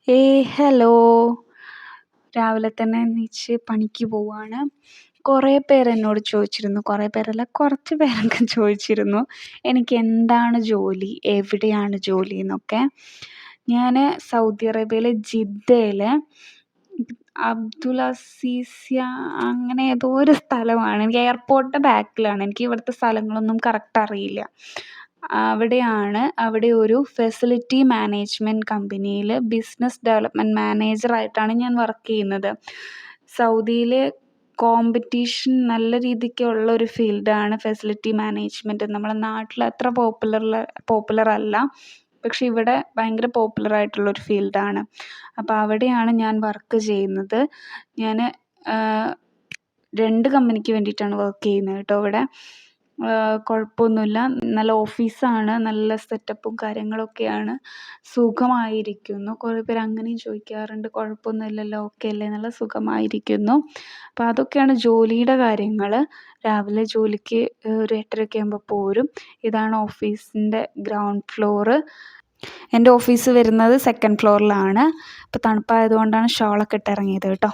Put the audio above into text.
Hello. രാവിലെ തന്നെ എണീച്ച് പണിക്ക് പോവാണ്. കുറേ പേര് എന്നോട് ചോദിച്ചിരുന്നു, കുറേ പേരല്ല കുറച്ച് പേരൊക്കെ ചോദിച്ചിരുന്നു എനിക്കെന്താണ് ജോലി, എവിടെയാണ് ജോലി എന്നൊക്കെ. ഞാൻ സൗദി അറേബ്യയിലെ ജിദ്ദയിലെ അബ്ദുൽ അസീസിയ അങ്ങനെ ഏതോ ഒരു സ്ഥലമാണ്. എനിക്ക് എയർപോർട്ടിൻ്റെ ബാക്കിലാണ്. എനിക്ക് ഇവിടുത്തെ സ്ഥലങ്ങളൊന്നും കറക്റ്റ് അറിയില്ല. അവിടെ ഒരു ഫെസിലിറ്റി മാനേജ്മെൻറ്റ് കമ്പനിയിൽ ബിസിനസ് ഡെവലപ്മെൻറ്റ് മാനേജറായിട്ടാണ് ഞാൻ വർക്ക് ചെയ്യുന്നത്. സൗദിയിൽ കോമ്പറ്റീഷൻ നല്ല രീതിക്കുള്ള ഒരു ഫീൽഡാണ് ഫെസിലിറ്റി മാനേജ്മെൻറ്റ്. നമ്മുടെ നാട്ടിൽ അത്ര പോപ്പുലർ അല്ല, പക്ഷെ ഇവിടെ ഭയങ്കര പോപ്പുലറായിട്ടുള്ളൊരു ഫീൽഡാണ്. അപ്പോൾ അവിടെയാണ് ഞാൻ വർക്ക് ചെയ്യുന്നത്. ഞാൻ 2 കമ്പനിക്ക് വേണ്ടിയിട്ടാണ് വർക്ക് ചെയ്യുന്നത് കേട്ടോ ഇവിടെ. കുഴപ്പമൊന്നുമില്ല. നല്ല ഓഫീസാണ്, നല്ല സെറ്റപ്പും കാര്യങ്ങളൊക്കെയാണ്. സുഖമായിരിക്കുന്നു. കുറേ പേര് അങ്ങനെയും ചോദിക്കാറുണ്ട്, കുഴപ്പമൊന്നുമില്ലല്ലോ, ഓക്കെ അല്ലേ, നല്ല സുഖമായിരിക്കുന്നു. അപ്പോൾ അതൊക്കെയാണ് ജോലിയുടെ കാര്യങ്ങൾ. രാവിലെ ജോലിക്ക് ഒരു 8:30 ആകുമ്പോൾ പോരും. ഇതാണ് ഓഫീസിൻ്റെ ഗ്രൗണ്ട് ഫ്ലോറ്. എൻ്റെ ഓഫീസ് വരുന്നത് 2nd ഫ്ലോറിലാണ്. അപ്പോൾ തണുപ്പായതുകൊണ്ടാണ് ഷോളൊക്കെ ഇട്ടിറങ്ങിയത് കേട്ടോ.